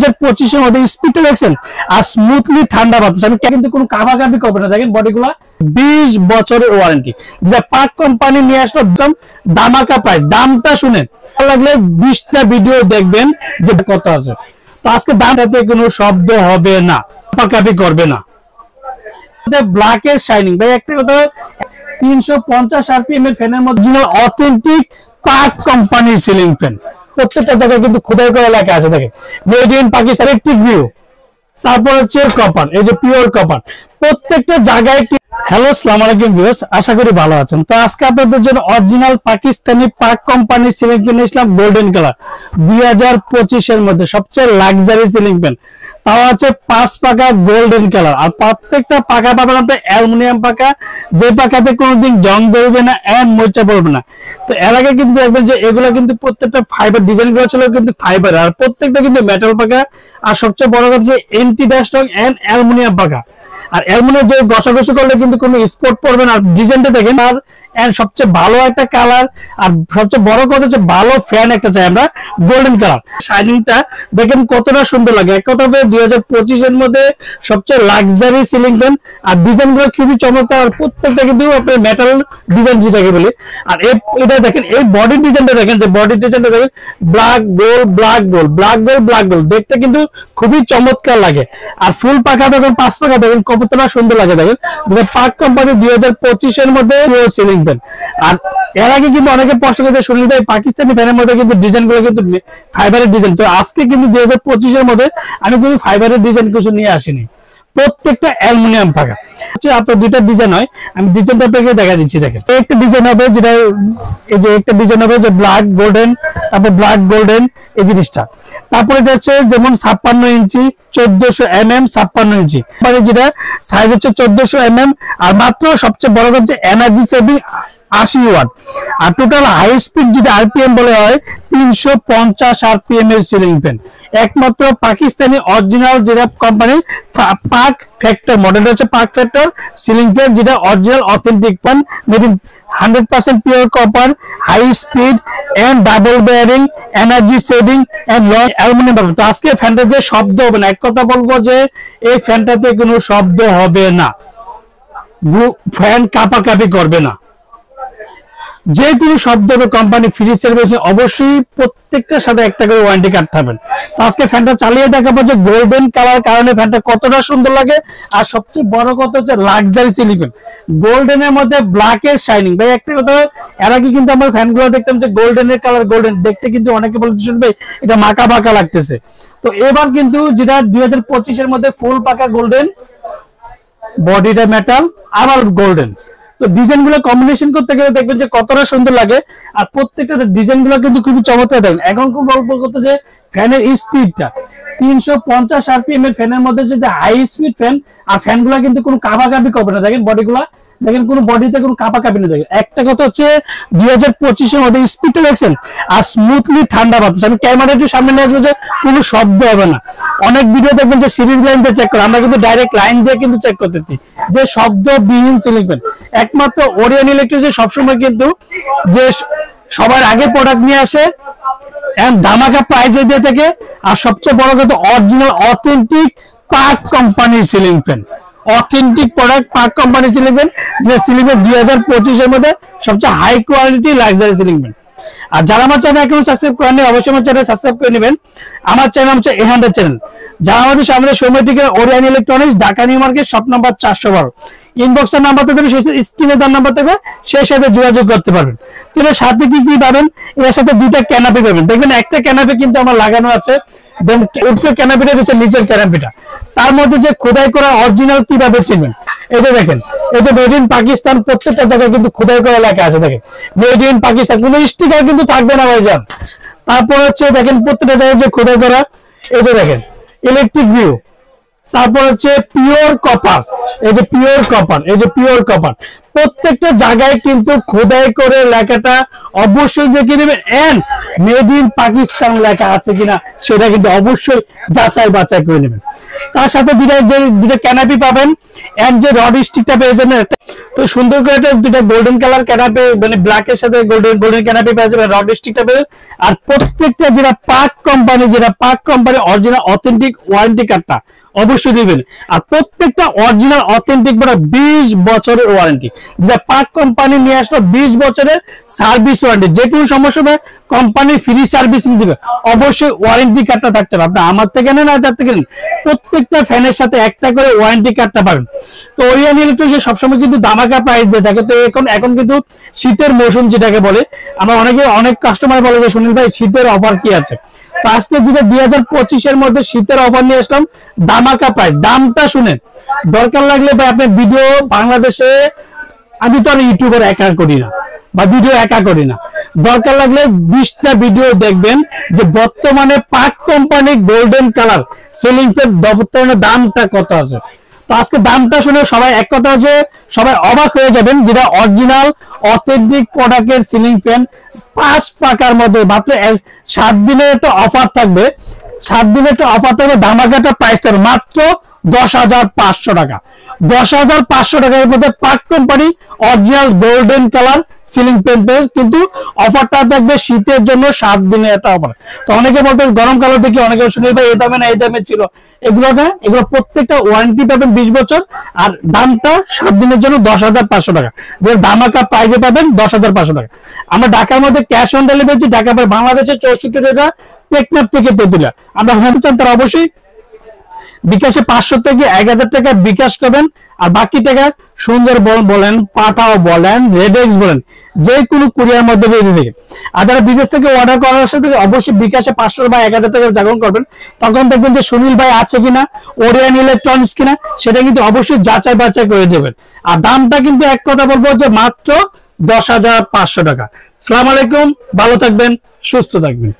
2025 এর মধ্যে স্পিডটা দেখছেন আর স্মুথলি ঠান্ডা বাতাস। আমি কিন্তু কোনো কাভাকাভি করবে না, দেখেন বডিগুলা 20 বছরের ওয়ারেন্টি, যেটা পাক কোম্পানি নিয়ে আসলো একদম দামাকা প্রাইস। দামটা শুনেন, ভালো লাগলে 20টা ভিডিও দেখবেন যে কত আছে। তো আজকে দামটাতে কোনো শব্দ হবে না, কাভাকাভি করবে না। ব্ল্যাক এর শাইনিং ভাই, একটা কথা 350 আরপিএম এর ফ্যানের মধ্যে অথেন্টিক পাক কোম্পানির সিলিং ফ্যান, প্রত্যেকটা জায়গায় কিন্তু খোদাই করা লেখা আছে, দেখেন made in Pakistan electric view. তারপর হচ্ছে কপার, এই যে পিওর কপার, প্রত্যেকটা জায়গায়। হ্যালো আসসালামু আলাইকুম ভিউয়ার্স, আশা করি ভালো আছেন। তো আজকে আপনাদের জন্য অরিজিনাল পাকিস্তানি পাক কোম্পানির সিলিং ফ্যান নিয়েছিলাম গোল্ডেন কালার 2025 এর মধ্যে সবচেয়ে লাক্সারি সিলিং ফ্যান, তাও আছে 5 পাকা গোল্ডেন কালার। আর প্রত্যেকটা পাকা পাবেন আপনি অ্যালুমিনিয়াম পাকা, যে পাকাতে কোনোদিন জং ধরবে না এন্ড মরিচা পড়বে না। তো এর আগে কিন্তু দেখবেন যে এগুলো কিন্তু প্রত্যেকটা ফাইবার ডিজাইন গুলো ছিল কিন্তু ফাইবার, আর প্রত্যেকটা কিন্তু মেটাল পাকা। আর সবচেয়ে বড় কথা এন্টি ডাস্ট এন্ড অ্যালুমিনিয়াম পাকা। আর অ্যালুমিনিয়াম যে ঘষাঘষি করলে কিন্তু কোনো স্পট পড়বে না। আর ডিজাইনটা দেখেন, আর এন্ড সবচেয়ে ভালো একটা কালার, আর সবচেয়ে বড় কথা হচ্ছে ভালো ফ্যান একটা চাই আমরা গোল্ডেন কালার। শাইনিংটা দেখেন কতটা সুন্দর লাগে। এক কথা হবে 2025 এর মধ্যে সবচেয়ে লাক্সারি সিলিং ফ্যান। আর ডিজাইন গুলো খুবই চমৎকার, আর প্রত্যেকটা কিন্তু আপনার মেটাল ডিজাইন যেটাকে বলি। আর এটা দেখেন, এই বডি ডিজাইনটা দেখেন, যে বডি ডিজাইনটা দেখেন black gold black gold black gold black gold, দেখতে কিন্তু খুবই চমৎকার লাগে। আর ফুল পাকা দেখেন, 5 পাকা দেখেন কতটা সুন্দর লাগে। দেখেন পাক কোম্পানি 2025 এর মধ্যে সিলিং ফ্যান। আর এর আগে কিন্তু অনেকে প্রশ্ন করতে শুনলি ভাই পাকিস্তানি ফ্যানের মধ্যে কিন্তু ডিজাইন গুলো কিন্তু ফাইবারের ডিজাইন। তো আজকে কিন্তু 2025 এর মধ্যে আমি কিন্তু ফাইবারের ডিজাইন কিছু নিয়ে আসিনি, প্রত্যেকটা অ্যালুমিনিয়াম পাকা। আপনার দুইটা ডিজাইন হয়, আমি ডিজাইনটা আপনাকে দেখা দিচ্ছি। দেখেন একটা ডিজাইন হবে যেটা, এই যে একটা ডিজাইন হবে যে ব্ল্যাক গোল্ডেন, তারপর ব্ল্যাক গোল্ডেন এই জিনিসটা। তারপর এটা হচ্ছে যেমন 56 ইঞ্চি 1400 mm 56 ইঞ্চি, মানে যেটা সাইজ হচ্ছে 1400 mm। আর মাত্র সবচেয়ে বড় কথা হচ্ছে এনার্জি সেভিং 80 ওয়াট। আর টোটাল হাই স্পিড যেটা আরপিএম বলে হয় 350 আরপিএম এর সিলিং ফ্যান, একমাত্র পাকিস্তানি অরিজিনাল যেটা কোম্পানির পাক ফ্যাক্টর মডেলটা হচ্ছে পাক ফ্যাক্টর সিলিং ফ্যান, যেটা original authentic fan, made in 100% pure copper, high speed and double bearing, energy saving and long aluminium. তো আজকে ফ্যানটা যে শব্দ হবে না, এক কথা বলবো যে এই ফ্যানটাতে কোনো শব্দ হবে না, ফ্যান কাঁপাকাঁপি করবে না। যে কোনো শব্দ কোম্পানি ফ্রি সার্ভিস, অবশ্যই প্রত্যেকটার সাথে একটা করে ওয়ারেন্টি কার্ড থাকবেন। তো আজকে ফ্যানটা চালিয়ে দেখাবো যে গোল্ডেন কালার কারণে ফ্যানটা কতটা সুন্দর লাগে। আর সবচেয়ে বড় কথা হচ্ছে লাক্সারি সিলিং ফ্যান, গোল্ডেনের মধ্যে ব্ল্যাক এর শাইনিং ভাই। একটা কথা, এর আগে কিন্তু আমরা ফ্যানগুলো দেখতাম যে গোল্ডেনের কালার গোল্ডেন, দেখতে কিন্তু অনেকে বলতে শুনবে এটা মাকা বাঁকা লাগতেছে। তো এবার কিন্তু যেটা 2025 এর মধ্যে ফুল পাকা গোল্ডেন, বডিটা মেটাল আবার গোল্ডেন। তো ডিজাইন গুলো কম্বিনেশন করতে গেলে দেখবেন যে কতটা সুন্দর লাগে। আর প্রত্যেকটা ডিজাইন গুলো কিন্তু খুবই চমৎকার। দেখেন এখন খুব গল্প করতে যে ফ্যানের স্পিডটা 350 আরপিএম এর ফ্যানের মধ্যে যে হাই স্পিড ফ্যান, আর ফ্যান গুলা কিন্তু কোনো কাভাকাভি করবে না। দেখেন বডিগুলা, দেখেন কোনো বডিতে কোনো কাঁপাকাঁপি না। দেখেন একটা কথা হচ্ছে 2025 এর মধ্যে স্পিডটা দেখছেন আর স্মুথলি ঠান্ডা বাতাস। আমি ক্যামেরা একটু সামনে নিয়ে আসবো যে কোনো শব্দ হবে না। অনেক ভিডিও দেখবেন যে সিরিজ লাইন দিয়ে চেক করে, আমরা কিন্তু ডাইরেক্ট লাইন দিয়ে কিন্তু চেক করতেছি যে শব্দবিহীন সিলিং ফ্যান। একমাত্র ওরিয়ন ইলেকট্রিক সবসময় কিন্তু যে সবার আগে প্রোডাক্ট নিয়ে আসে এন্ড ধামাকা প্রাইস দিয়ে থাকে। আর সবচেয়ে বড় কথা অরিজিনাল অথেন্টিক পাক কোম্পানির সিলিং ফ্যান, অথেন্টিক প্রোডাক্ট পাক কোম্পানি সিলিং ফ্যান, যে সিলিং ফ্যান 2025 এর মধ্যে সবচেয়ে high quality luxury ceiling fan. আর যারা আমার চ্যানেল এখন সাবস্ক্রাইব করেননি অবশ্যই আমার চ্যানেল সাবস্ক্রাইব করে নেবেন। আমার চ্যানেল হচ্ছে এ100 চ্যানেল, যারা আমাদের সামনে সৌম্যটিকে Orion electronics, Dhaka new market, shop number 412, ইনবক্সের নাম্বার থেকে স্ক্রিনে তার নাম্বার থেকে সেই সাথে যোগাযোগ করতে পারবেন। কিন্তু সাথে কি কি পাবেন, এর সাথে দুইটা ক্যানাপি পাবেন। দেখবেন একটা ক্যানাপি কিন্তু আমার লাগানো আছে, দেন উপরে ক্যানাপিটা হচ্ছে নিচের ক্যানাপিটা। তার মধ্যে যে খোদাই করা অরিজিনাল কিভাবে চিনবেন, এই যে দেখেন এই যে মেড ইন পাকিস্তান, প্রত্যেকটা জায়গায় কিন্তু খোদাই করা লেখা আছে। দেখেন মেড ইন পাকিস্তান, কোনো স্টিকার কিন্তু থাকবে না ভাইজান। তারপর হচ্ছে দেখেন প্রত্যেকটা জায়গায় যে খোদাই করা, এই যে দেখেন ইলেকট্রিক ভিউ, তারপর হচ্ছে পিওর কপার, এই যে পিওর কপার, এই যে পিওর কপার, প্রত্যেকটা জায়গায় কিন্তু খোদাই করে লেখাটা অবশ্যই দেখে নেবেন, এন্ড মেড ইন পাকিস্তান লেখা আছে কিনা সেটা কিন্তু অবশ্যই যাচাই বাছাই করে নেবেন। তার সাথে দুটা ক্যানাপি পাবেন, এন্ড যে রড স্টিকটা পেয়ে যাবেন, তো সুন্দর করে দুটা গোল্ডেন কালার ক্যানাপি, মানে ব্ল্যাক এর সাথে গোল্ডেন ক্যানাপি পেয়ে যাবেন, রড স্টিকটা পেয়ে। আর প্রত্যেকটা যেটা পাক কোম্পানি অরিজিনাল অথেন্টিক ওয়ারেন্টি কার্ডটা অবশ্যই দিবেন। আর প্রত্যেকটা অরিজিনাল অথেন্টিক মানে 20 বছরের ওয়ারেন্টি, যেটা পাক কোম্পানি নিয়ে আসলো 20 বছরের সার্ভিস ওয়ারেন্টি, যে কোনো সমস্যা হবে কোম্পানি ফ্রি সার্ভিসিং দিবে। অবশ্যই ওয়ারেন্টি কার্ডটা থাকতে হবে, আপনি আমার থেকে নেন আর যার থেকে নেন, প্রত্যেকটা ফ্যানের সাথে একটা করে ওয়ারেন্টি কার্ডটা পাবেন। তো ওরিয়ন ইলেকট্রনিক্স সবসময় কিন্তু দামাকা প্রাইস দিয়ে থাকে। তো এখন কিন্তু শীতের মৌসুম যেটাকে বলে, আমরা অনেক কাস্টমার বলে যে সুনীল ভাই শীতের অফার কি আছে। তো আজকে যেটা 2025 এর মধ্যে শীতের অফার নিয়ে আসলাম, দামাকা প্রাইস। দামটা শুনেন, দরকার লাগলে ভাই আপনি ভিডিও বাংলাদেশে, আমি তো আর ইউটিউবার একা করি না বা ভিডিও একা করি না, দরকার লাগলে 20টা ভিডিও দেখবেন যে বর্তমানে পাক company golden colour ceiling fan বর্তমানে দামটা কত আছে। তো আজকে দামটা শুনে সবাই এক কথা হচ্ছে সবাই অবাক হয়ে যাবেন, যেটা অরিজিনাল অথেন্টিক প্রোডাক্টের সিলিং ফ্যান 5 টাকার মধ্যে মাত্র 7 দিনের একটা অফার থাকবে, 7 দিনের একটা অফার থাকবে, দামাকাটা প্রাইস থাকবে মাত্র 10,500 টাকা। 10,500 টাকার মধ্যে পাক company original golden colour ceiling fan পেয়ে, কিন্তু অফারটা থাকবে শীতের জন্য 7 দিনের একটা অফার। তো অনেকে বলতেন গরম কালো দেখি, অনেকে শুনে ভাই এই দামে না এই দামে ছিল, এগুলো না, এগুলো প্রত্যেকটা ওয়ারেন্টি পাবেন 20 বছর, আর দামটা 7 দিনের জন্য 10,500 টাকা, যে দামাকা প্রাইজে পাবেন 10,500 টাকা। আমরা ঢাকার মধ্যে ক্যাশ অন ডেলিভারি, ঢাকা বাংলাদেশের 64 টাকা টেকনাফ থেকে তেতুলিয়া। আমরা হতে চান তারা অবশ্যই বিকাশে 500 থেকে 1000 টাকা বিকাশ করবেন, আর বাকি টাকা সুন্দরবন বলেন, পাঠাও বলেন, রেডেক্স বলেন, যে কোনো কুরিয়ার মধ্যে বেরিয়ে থেকে। আর যারা বিদেশ থেকে অর্ডার করার সাথে অবশ্যই বিকাশে 500 বা 1000 টাকা জাগরণ করবেন, তখন দেখবেন যে সুনীল ভাই আছে কিনা, ওরিয়ন ইলেকট্রনিক্স কিনা, সেটা কিন্তু অবশ্যই যাচাই বাছাই করে দেবেন। আর দামটা কিন্তু এক কথা বলবো যে মাত্র 10,500 টাকা। আসসালামু আলাইকুম, ভালো থাকবেন, সুস্থ থাকবেন।